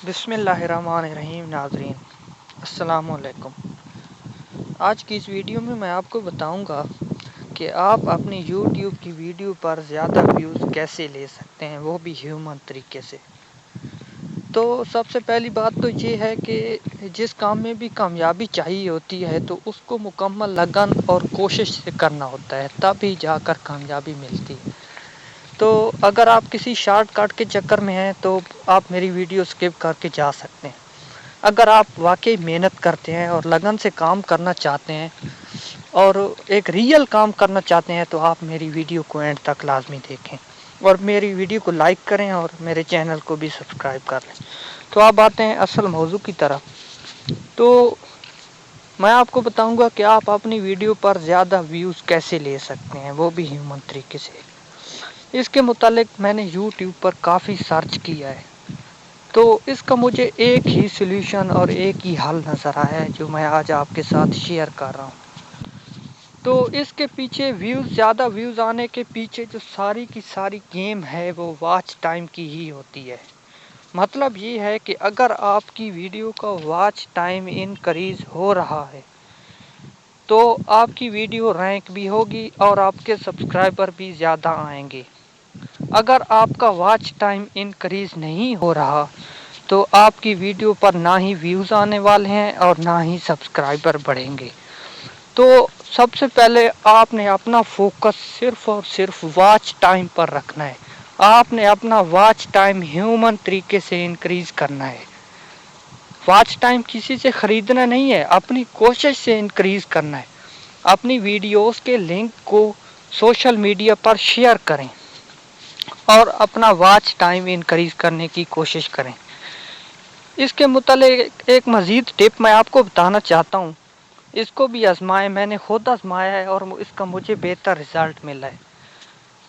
बिस्मिल्लाहिर्रहमानिर्रहीम। नाज़रीन अस्सलाम वालेकुम। आज की इस वीडियो में मैं आपको बताऊंगा कि आप अपनी यूट्यूब की वीडियो पर ज़्यादा व्यूज़ कैसे ले सकते हैं, वो भी ह्यूमन तरीके से। तो सबसे पहली बात तो ये है कि जिस काम में भी कामयाबी चाहिए होती है तो उसको मुकम्मल लगन और कोशिश से करना होता है, तभी जाकर कामयाबी मिलती है। तो अगर आप किसी शॉर्टकट के चक्कर में हैं तो आप मेरी वीडियो स्किप करके जा सकते हैं। अगर आप वाकई मेहनत करते हैं और लगन से काम करना चाहते हैं और एक रियल काम करना चाहते हैं तो आप मेरी वीडियो को एंड तक लाजमी देखें और मेरी वीडियो को लाइक करें और मेरे चैनल को भी सब्सक्राइब कर लें। तो आप आते हैं असल मौजू की तरफ। तो मैं आपको बताऊंगा कि आप अपनी वीडियो पर ज़्यादा व्यूज़ कैसे ले सकते हैं, वो भी ह्यूमन तरीके से। इसके मुतालिक मैंने YouTube पर काफ़ी सर्च किया है, तो इसका मुझे एक ही सॉल्यूशन और एक ही हल नज़र आया है जो मैं आज आपके साथ शेयर कर रहा हूँ। तो इसके पीछे ज़्यादा व्यूज़ आने के पीछे जो सारी की सारी गेम है वो वॉच टाइम की ही होती है। मतलब ये है कि अगर आपकी वीडियो का वॉच टाइम इनक्रीज़ हो रहा है तो आपकी वीडियो रैंक भी होगी और आपके सब्सक्राइबर भी ज़्यादा आएंगे। अगर आपका वॉच टाइम इनक्रीज़ नहीं हो रहा तो आपकी वीडियो पर ना ही व्यूज़ आने वाले हैं और ना ही सब्सक्राइबर बढ़ेंगे। तो सबसे पहले आपने अपना फोकस सिर्फ़ और सिर्फ वॉच टाइम पर रखना है। आपने अपना वॉच टाइम ह्यूमन तरीके से इंक्रीज़ करना है। वॉच टाइम किसी से ख़रीदना नहीं है, अपनी कोशिश से इंक्रीज़ करना है। अपनी वीडियोस के लिंक को सोशल मीडिया पर शेयर करें और अपना वॉच टाइम इंक्रीज़ करने की कोशिश करें। इसके मुतालिक एक मज़ीद टिप मैं आपको बताना चाहता हूँ, इसको भी आजमाएं। मैंने खुद आजमाया है और इसका मुझे बेहतर रिज़ल्ट मिला है।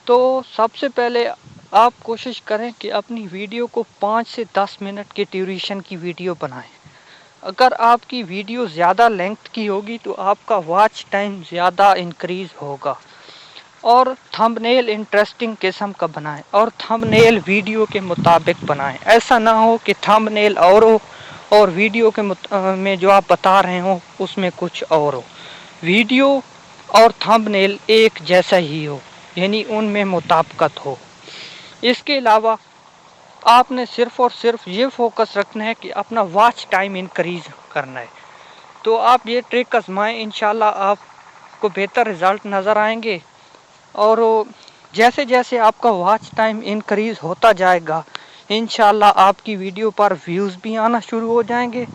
तो सबसे पहले आप कोशिश करें कि अपनी वीडियो को 5 से 10 मिनट की ड्यूरेशन की वीडियो बनाएं। अगर आपकी वीडियो ज़्यादा लेंथ की होगी तो आपका वॉच टाइम ज़्यादा इंक्रीज़ होगा। और थंबनेल इंटरेस्टिंग किस्म का बनाएं और थंबनेल वीडियो के मुताबिक बनाएं। ऐसा ना हो कि थंबनेल और हो और वीडियो के में जो आप बता रहे हो उसमें कुछ और हो। वीडियो और थंबनेल एक जैसा ही हो, यानी उनमें मुताबिकत हो। इसके अलावा आपने सिर्फ़ और सिर्फ ये फोकस रखना है कि अपना वॉच टाइम इंक्रीज़ करना है। तो आप ये ट्रिक आजमाएं, इंशाल्लाह आपको बेहतर रिज़ल्ट नज़र आएंगे। और जैसे जैसे आपका वॉच टाइम इंक्रीज़ होता जाएगा इंशाल्लाह आपकी वीडियो पर व्यूज़ भी आना शुरू हो जाएंगे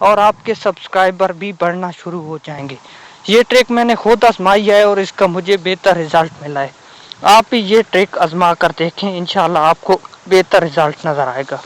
और आपके सब्सक्राइबर भी बढ़ना शुरू हो जाएंगे। ये ट्रिक मैंने खुद आजमाई है और इसका मुझे बेहतर रिज़ल्ट मिला है। आप भी ये ट्रिक आजमा कर देखें, इंशाल्लाह आपको बेहतर रिज़ल्ट नज़र आएगा।